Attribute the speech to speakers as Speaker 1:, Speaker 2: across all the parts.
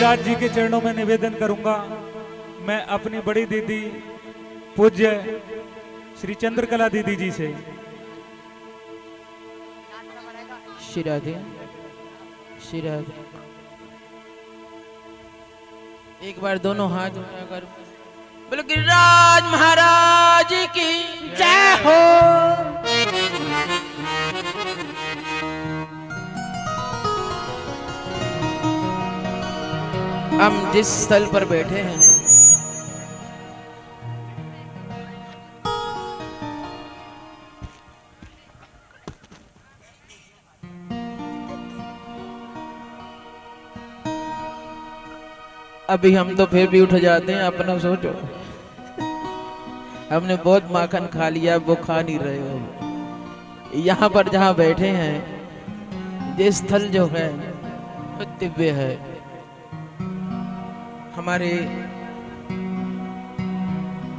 Speaker 1: गिरिराज जी के चरणों में निवेदन करूंगा। मैं अपनी बड़ी दीदी पूज्य श्री चंद्रकला दीदी जी से
Speaker 2: शिराधे शिराधे एक बार दोनों हाथ उठाकर बोलो गिरिराज महाराज की जय हो। हम जिस स्थल पर बैठे हैं अभी हम तो फिर भी उठ जाते हैं। अपना सोचो, हमने बहुत माखन खा लिया, वो खा नहीं रहे हो। यहाँ पर जहाँ बैठे हैं ये स्थल जो है वो दिव्य है। हमारे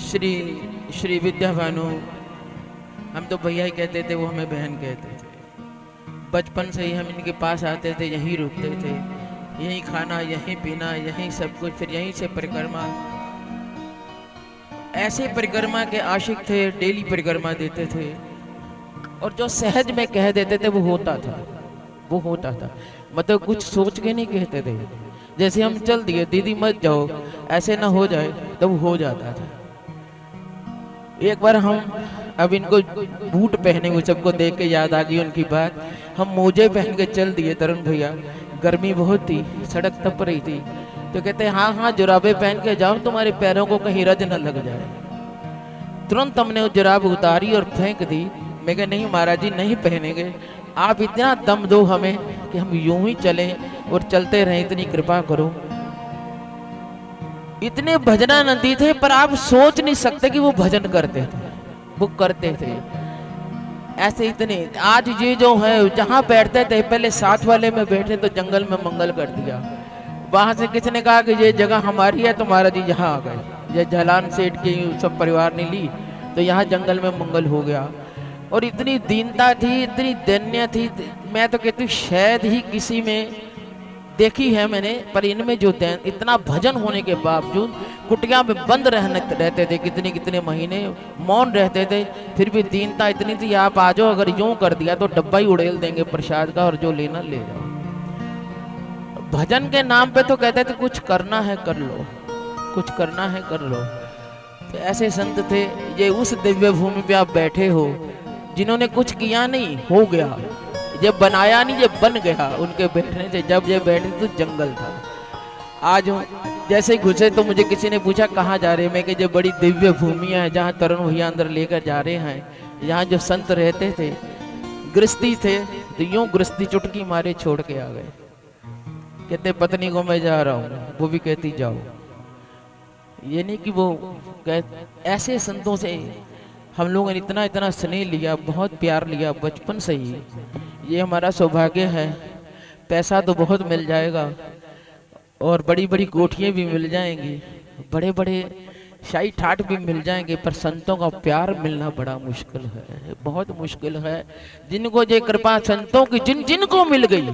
Speaker 2: श्री श्री विद्या भानु, हम तो भैया ही कहते थे, वो हमें बहन कहते थे। बचपन से ही हम इनके पास आते थे, यहीं रुकते थे, यहीं खाना, यहीं पीना, यहीं सब कुछ, फिर यहीं से परिक्रमा। ऐसे परिक्रमा के आशिक थे, डेली परिक्रमा देते थे और जो सहज में कह देते थे वो होता था, वो होता था। मतलब कुछ सोच के नहीं कहते थे। जैसे हम चल दिए, दीदी मत जाओ, ऐसे ना हो जाए, तो वो हो जाता था। एक बार हम, अब इनको बूट पहने हुए सबको देख के याद आ गई उनकी बात, हम मोजे पहन के चल दिए तरुण भैया, गर्मी बहुत थी, सड़क तप रही थी, तो कहते हाँ हाँ जुराबे पहन के जाओ, तुम्हारे पैरों को कहीं रज न लग जाए। तुरंत हमने वो जुराब उतारी और फेंक दी। मैं कहा नहीं महाराज जी, नहीं पहनेंगे, आप इतना दम दो हमें कि हम यूं ही चलें और चलते रहें, इतनी कृपा करो। इतने भजनानंदी थे, पर आप सोच नहीं सकते कि वो भजन करते थे, वो करते थे ऐसे इतने। आज ये जो है जहाँ बैठते थे, पहले साथ वाले में बैठे तो जंगल में मंगल कर दिया, वहां से किसने कहा कि ये जगह हमारी है, तो महाराज जी यहाँ आ गए। ये झलान सेठ की सब परिवार ने ली, तो यहाँ जंगल में मंगल हो गया। और इतनी दीनता थी, इतनी दैन्य थी, मैं तो कहती हूँ शायद ही किसी में देखी है मैंने, पर इनमें जो इतना भजन होने के बावजूद कुटिया में बंद रहते थे, कितने कितने महीने मौन रहते थे, फिर भी दीनता इतनी थी, आप आ जाओ, अगर यूं कर दिया तो डब्बा ही उड़ेल देंगे प्रसाद का, और जो लेना ले जाओ। भजन के नाम पे तो कहते थे कुछ करना है कर लो, कुछ करना है कर लो। तो ऐसे संत थे। ये उस दिव्य भूमि पे आप बैठे हो जिन्होंने कुछ किया नहीं, हो गया। जब बनाया नहीं, ये बन गया उनके बैठने से। जब ये बैठे तो जंगल था। आज जैसे ही घुसे तो मुझे किसी ने पूछा कहाँ जा रहे हैं, मैं कि ये बड़ी दिव्य भूमि है जहाँ तरुण भैया अंदर लेकर जा रहे हैं। यहाँ जो संत रहते थे, गृहस्थी थे, तो यूं गृहस्थी चुटकी मारे छोड़ के आ गए। कहते पत्नी को मैं जा रहा हूँ, वो भी कहती जाओ। ये नहीं कि वो ऐसे संतों से हम लोगों ने इतना इतना स्नेह लिया, बहुत प्यार लिया बचपन से ही। ये हमारा सौभाग्य है। पैसा तो बहुत मिल जाएगा और बड़ी बड़ी कोठियाँ भी मिल जाएंगी, बड़े बड़े शाही ठाट भी मिल जाएंगे, पर संतों का प्यार मिलना बड़ा मुश्किल है, बहुत मुश्किल है। जिनको ये कृपा संतों की जिनको मिल गई,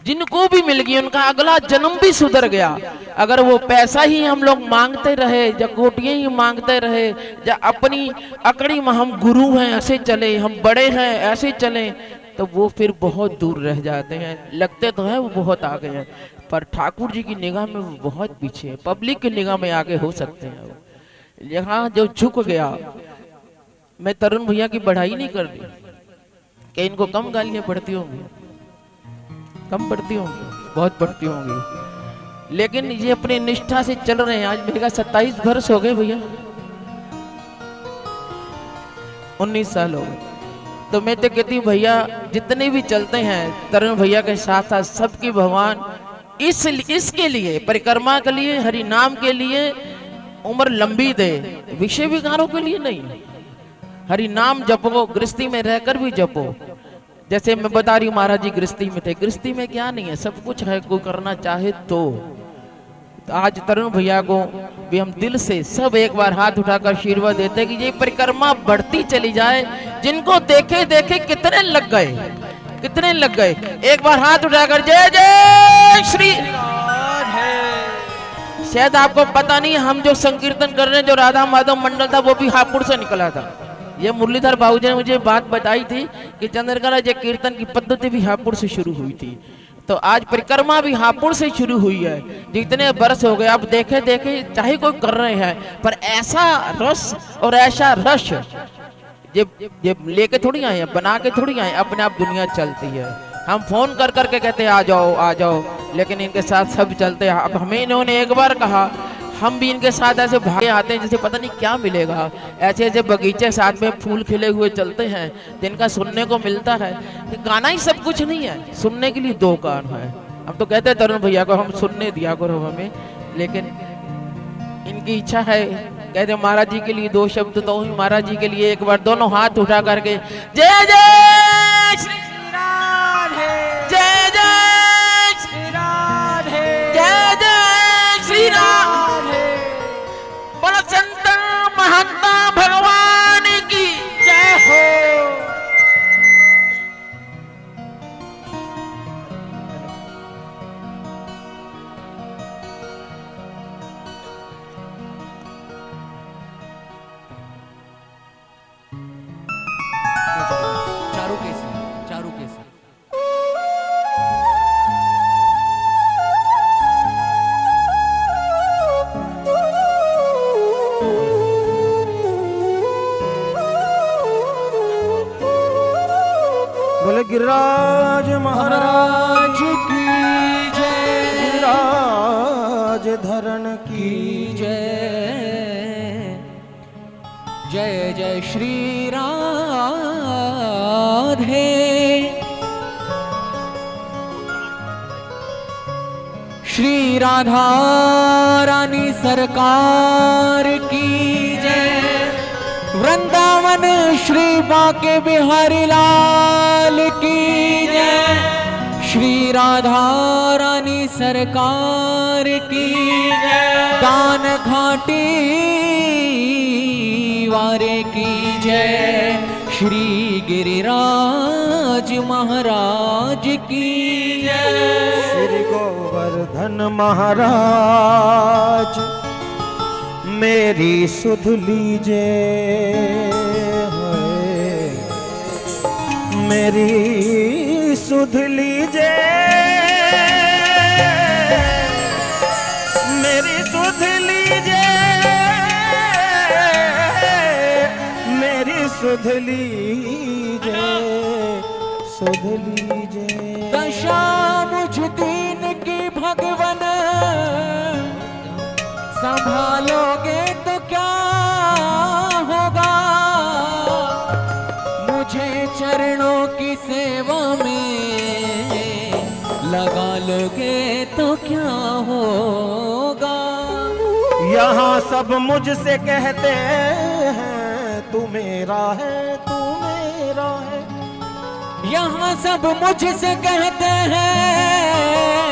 Speaker 2: जिनको भी मिल गई, उनका अगला जन्म भी सुधर गया। अगर वो पैसा ही हम लोग मांगते रहे, या कोटियां ही मांगते रहे, या अपनी अकड़ी में हम गुरु हैं ऐसे चले, हम बड़े हैं ऐसे चले, तो वो फिर बहुत दूर रह जाते हैं। लगते तो है वो बहुत आगे हैं, पर ठाकुर जी की निगाह में वो बहुत पीछे है, पब्लिक की निगाह में आगे हो सकते हैं। यहाँ जो झुक गया, मैं तरुण भैया की बढ़ाई नहीं कर रही कि इनको कम गालियां पड़ती होंगी, कम पड़ती होंगी, बहुत पड़ती होंगी, लेकिन ये अपनी निष्ठा से चल रहे हैं। आज मेरे 27 वर्ष हो गए भैया, 19 साल हो गए। तो मैं तो कहती हूँ भैया जितने भी चलते हैं तरुण भैया के साथ साथ, सबकी भगवान इसके लिए, परिक्रमा के लिए, हरि नाम के लिए उम्र लंबी दे, विषय विकारों के लिए नहीं। हरि नाम जपो, गृहस्थी में रहकर भी जपो। जैसे मैं बता रही हूँ महाराज जी गृहस्थी में थे, गृहस्थी में क्या नहीं है, सब कुछ है, कोई करना चाहे तो आज तरुण भैया को भी हम दिल से सब एक बार हाथ उठाकर आशीर्वाद देते कि ये परिक्रमा बढ़ती चली जाए। जिनको देखे देखे कितने लग गए, कितने लग गए। एक बार हाथ उठाकर जय जय श्री राधे। शायद आपको पता नहीं, हम जो संकीर्तन कर रहे हैं, जो राधा माधव मंडल था वो भी हापुड़ से निकला था। ये मुरलीधर बाबू जी ने मुझे बात बताई थी कि चंद्रकला जी कीर्तन की पद्धति भी हापुड़ से शुरू हुई थी। तो आज परिक्रमा भी हापुड़ से शुरू हुई है। जितने बरस हो गए, आप देखे देखे चाहे कोई कर रहे हैं, पर ऐसा रस और ऐसा रस ये लेके थोड़ी आए हैं, बना के थोड़ी आए, अपने आप दुनिया चलती है। हम फोन कर करके कहते हैं आ जाओ आ जाओ, लेकिन इनके साथ सब चलते हैं। अब हमें इन्होंने एक बार कहा, हम भी इनके साथ ऐसे भागे आते हैं जैसे पता नहीं क्या मिलेगा। ऐसे ऐसे बगीचे साथ में फूल खिले हुए चलते हैं जिनका सुनने को मिलता है। गाना ही सब कुछ नहीं है, सुनने के लिए दो कान है। हम तो कहते हैं तरुण भैया को हम सुनने दिया करो हमें, लेकिन इनकी इच्छा है, कहते महाराज जी के लिए दो शब्द तो ही महाराज जी के लिए एक बार दोनों हाथ उठा करके जय जय श्री राधे, जय जय श्री राधे, जय जय श्री राधे, बोलो संत महंता भगवान की जय हो।
Speaker 3: चारू केसी
Speaker 4: बोले गिरिराज महाराज की जय, गिरिराज धरण की
Speaker 3: जय, जय जय श्री राधे, श्री राधा रानी सरकार की जय, वृंदावन श्री बांके बिहारी लाल की जय, श्री राधा रानी सरकार की जय, दान घाटी वारे की जय, श्री गिरिराज महाराज की जय,
Speaker 4: श्री गोवर्धन महाराज मेरी सुध लीजे, मेरी सुध लीजे, मेरी सुध लीजे, मेरी सुध लीजे, सुध लीजे।
Speaker 3: दशा मुझ दीन की भगवन संभालोगे तो क्या होगा, मुझे चरणों की सेवा में लगा लोगे तो क्या होगा।
Speaker 4: यहाँ सब मुझसे कहते हैं तू मेरा है, तू मेरा है।
Speaker 3: यहाँ सब मुझसे कहते हैं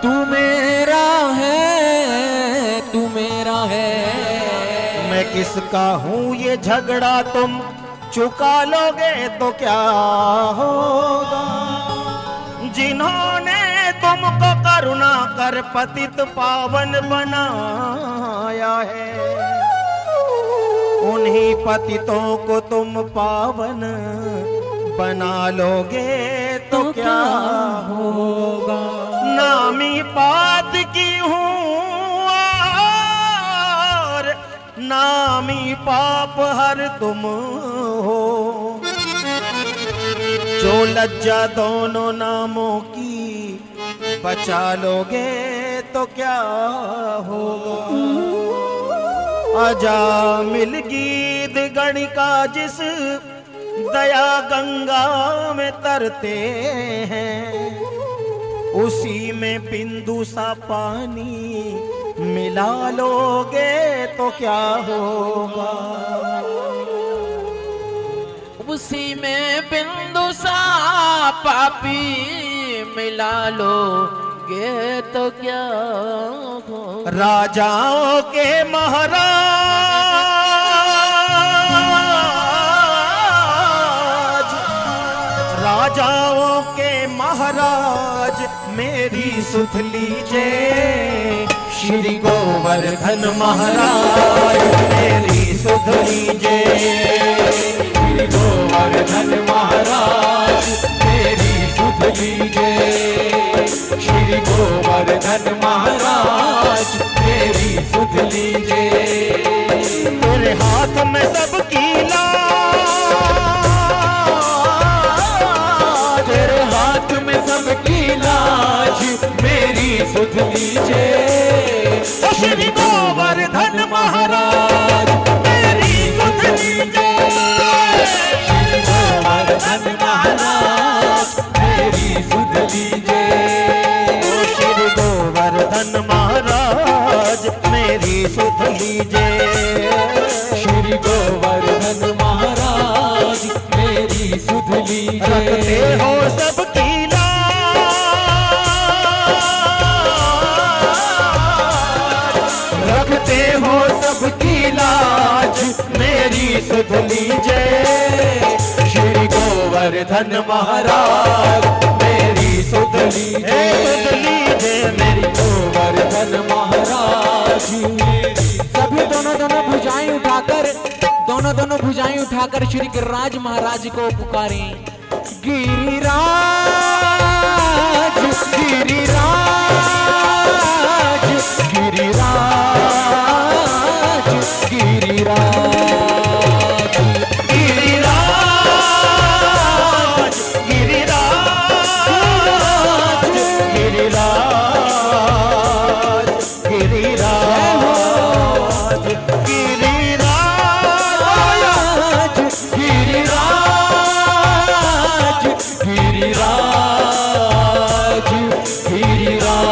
Speaker 3: तू मेरा है, तू मेरा है।
Speaker 4: मैं किसका हूँ ये झगड़ा तुम चुका लोगे तो क्या होगा। जिन्होंने तुमको करुणा कर पतित पावन बनाया है, उन्हीं पतितों को तुम पावन बना लोगे तो क्या होगा। नामी पात की हूँ और नामी पाप हर तुम हो, जो लज्जा दोनों नामों की बचा लोगे तो क्या होगा। आजा मिल गीत गणिका जिस दया गंगा में तरते हैं, उसी में बिंदु सा पानी मिला लोगे तो क्या होगा।
Speaker 2: उसी में बिंदु सा पापी मिला लोगे तो क्या हो।
Speaker 4: राजाओं के महाराज, राजाओं के महाराज मेरी सुध लीजिए,
Speaker 3: श्री गोवर्धन महाराज मेरी सुध लीजिए। श्री गोवर्धन महाराज मेरी सुध लीजिए। श्री गोवर्धन महाराज मेरी सुध लीजिए।
Speaker 4: तेरे हाथ में सबकी लाज,
Speaker 3: तेरे हाथ में सबकी लाज मेरी सुध लीजिए।
Speaker 4: श्री गोवर्धन महाराज मेरी सुध लीजिए।
Speaker 3: श्री गोवर्धन महाराज मेरी सुध लीजिए।
Speaker 4: श्री गोवर्धन महाराज मेरी सुध लीजिए।
Speaker 3: श्री गोवर्धन महाराज मेरी सुध
Speaker 4: रखते
Speaker 3: लीजिए।
Speaker 4: हो सबकी लाज,
Speaker 3: रखते हो सबकी लाज मेरी सुध लीजिए। श्री गोवर्धन महाराज मेरी सुध
Speaker 4: हे
Speaker 3: लीजिए।
Speaker 4: सुध लीजिए मेरी
Speaker 3: गोवर्धन महाराज सभी दोनों भुजाएं उठाकर दोनों भुजाएं उठाकर श्री गिरिराज महाराज को पुकारें। गिरिराज गिरिराज गिरिराज गिरिराज
Speaker 4: गिरिराज गिरिराज गिरिराज गिरिराज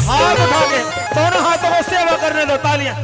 Speaker 4: हाथ उठा के दोनों हाथों को सेवा करने दो, तालियां।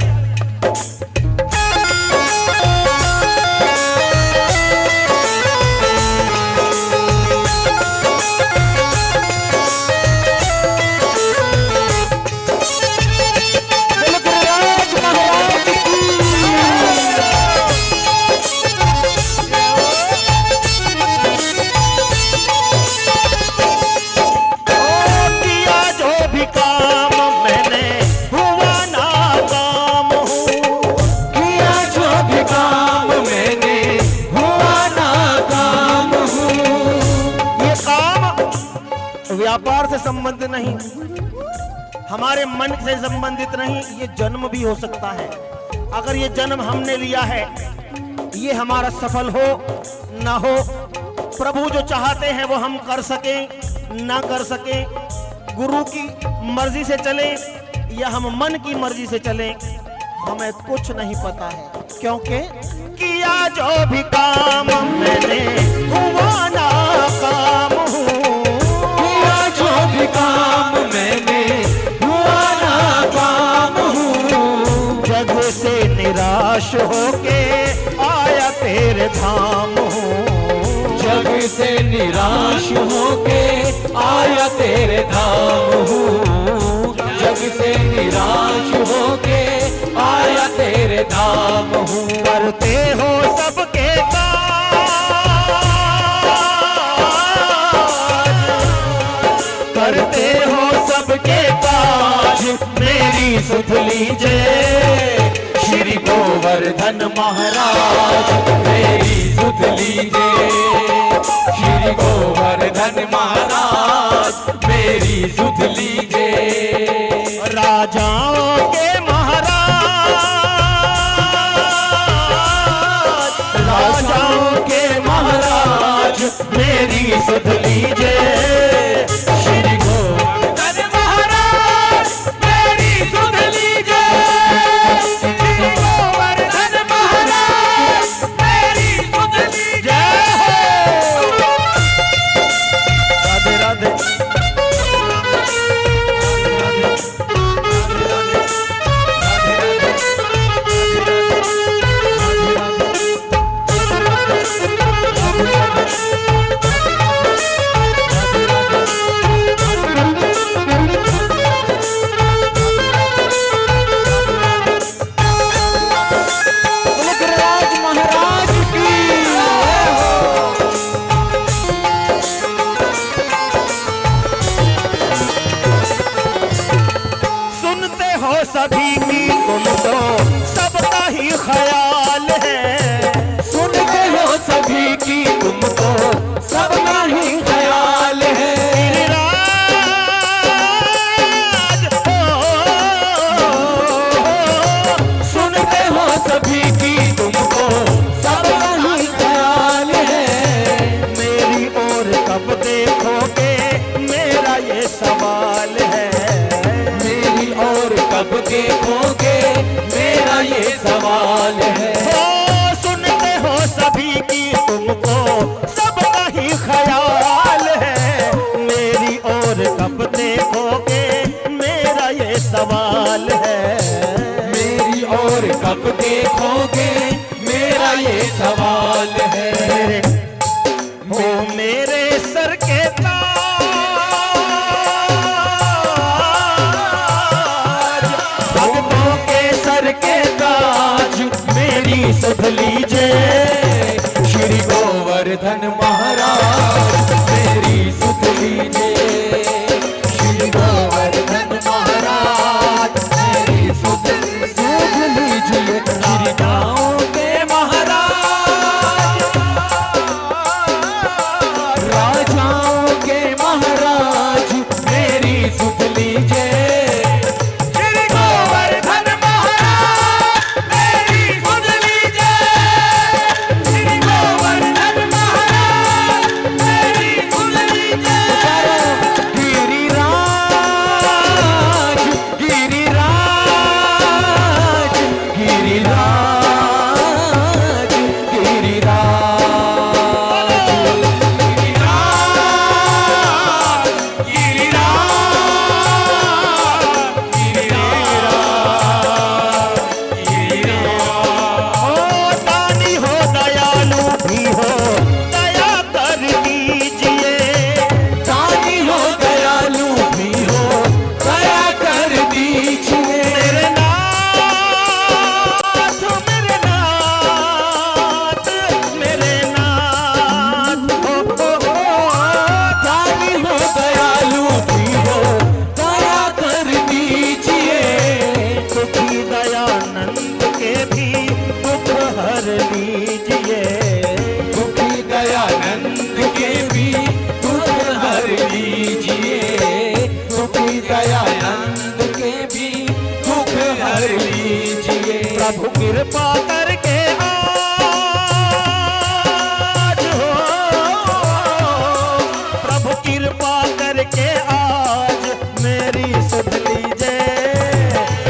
Speaker 4: व्यापार से संबंधित नहीं, हमारे मन से संबंधित नहीं, ये जन्म भी हो सकता है। अगर ये जन्म हमने लिया है, ये हमारा सफल हो ना हो, प्रभु जो चाहते हैं वो हम कर सकें ना कर सकें, गुरु की मर्जी से चलें या हम मन की मर्जी से चलें, हमें कुछ नहीं पता है। क्योंकि किया जो भी काम मैंने हुआ ना काम हूँ,
Speaker 3: जो भी काम मैंने हुआ ना काम हूँ।
Speaker 4: जग से निराश होके आया तेरे धाम हूँ,
Speaker 3: जग से निराश होके आया तेरे धाम हूँ। जग से निराश होके आया तेरे धाम हूँ।
Speaker 4: करते हो सबके
Speaker 3: करते हो सबके काज मेरी सुध लीजिए। श्री गोवर्धन महाराज मेरी सुध लीजिए। श्री गोवर्धन महाराज मेरी सुध लीजिए।
Speaker 4: राजाओं के महाराज,
Speaker 3: राजाओं के महाराज मेरी सुध लीजिए। श्री गोवर्धन महाराज मेरी सुध लीजिए। श्री गोवर्धन महाराज मेरी सुध लीजिए।
Speaker 4: राधे राधे। सभी की तुमको सबका ही ख्याल है।
Speaker 3: सुनते हो सभी की तुमको सबका ही ख्याल है।
Speaker 4: गिरिराज
Speaker 3: सुनते हो सभी की तुमको सबका ही ख्याल है।
Speaker 4: मेरी ओर कब देखोगे मेरा ये सवाल है।
Speaker 3: मेरी ओर कब देखोगे मेरा ये सवाल है।
Speaker 4: सुनते हो सभी की तुमको सबका ही ख्याल है। मेरी ओर कब देखोगे मेरा ये सवाल है।
Speaker 3: मेरी ओर कब देखोगे मेरा ये सवाल है।
Speaker 4: ओ मेरे सर के ताज,
Speaker 3: भक्तों के सर के ताज मेरी सुध लीजिए। श्री गोवर्धन महाराज मेरी सुध लीजिए। श्री गोवर्धन महाराज मेरी सुध लीजिए। श्री गाँव के महाराज, राजाओं के महाराज मेरी सुध लीजिए। श्री गोवर्धन महाराज मेरी सुध लीजिए। श्री गोवर्धन महाराज मेरी सुध लीजिए। गिरिराज गिरिराज गिरिराज
Speaker 4: ओ दानी हो दयालु भी हो दया कर दीजिए।
Speaker 3: दानी हो दयालु भी हो दया कर दीजिए।
Speaker 4: मेरे नाथ मेरे नाथ मेरे नाथ
Speaker 3: दानी हो दयालु भी हो दया कर दीजिए।
Speaker 4: दुखी दयानंद के भी दुख हर लीजिए।
Speaker 3: दुखी दयानंद के भी दुख हर लीजिए। दुखी दयानंद के भी दुख हर लीजिए।
Speaker 4: प्रभु कृपा करके आज हो, प्रभु कृपा करके आज मेरी सुध लीजिए।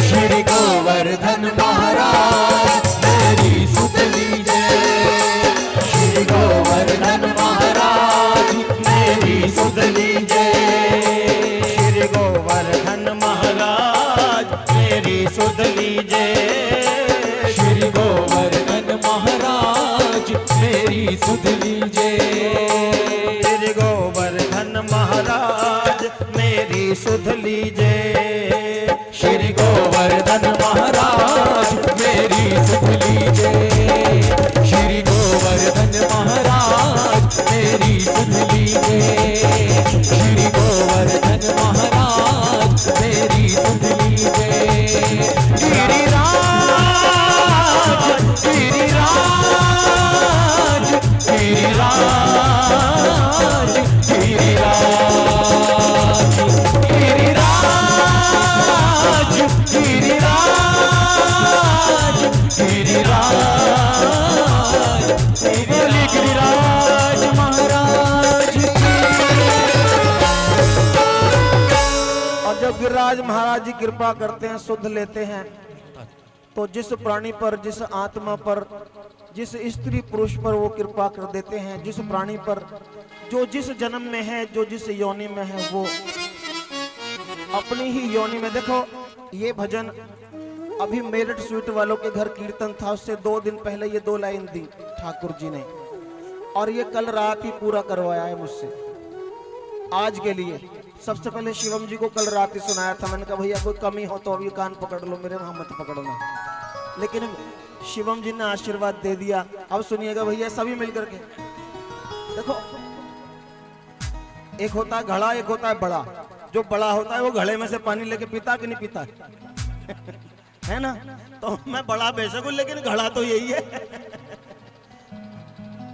Speaker 3: श्री गोवर्धन महाराज मेरी सुध लीजिए। श्री गोवर्धन महाराज मेरी सुध लीजिए।
Speaker 4: श्री गोवर्धन महाराज मेरी सुध लीजिए।
Speaker 3: श्री गोवर्धन महाराज मेरी सुध लीजिए।
Speaker 4: श्री गोवर्धन महाराज मेरी सुध लीजिए।
Speaker 3: श्री गोवर्धन महाराज मेरी सुध लीजिए। श्री गोवर्धन महाराज मेरी सुध लीजिए। श्री गोवर्धन महाराज मेरी सुध लीजिए। गिरिराज गिरिराज गिरिराज गिरिराज गिरिराज गिरिराज गिरिराज बोली गिरिराज महाराज की।
Speaker 4: और जब गिरिराज महाराज जी कृपा करते हैं, सुध लेते हैं, तो जिस प्राणी पर, जिस आत्मा पर, जिस स्त्री पुरुष पर वो कृपा कर देते हैं, जिस प्राणी पर जो जिस जन्म में है, जो जिस योनि में है, वो अपनी ही योनि में। देखो ये भजन अभी मेरठ स्वीट वालों के घर कीर्तन था, उससे 2 दिन पहले ये 2 लाइन दी ठाकुर जी ने, और ये कल रात ही पूरा करवाया है मुझसे आज के लिए। सबसे पहले शिवम जी को कल रात ही सुनाया था। मैंने कहा भैया कोई कमी हो तो अभी कान पकड़ लो, मेरे वहां मत पकड़ना। लेकिन शिवम जी ने आशीर्वाद दे दिया। अब सुनिएगा भैया सभी मिलकर के। देखो एक होता है घड़ा, एक होता है बड़ा। जो बड़ा होता है वो घड़े में से पानी लेके पीता कि नहीं पीता? है ना। तो मैं बड़ा बेशक हूं लेकिन घड़ा तो यही है।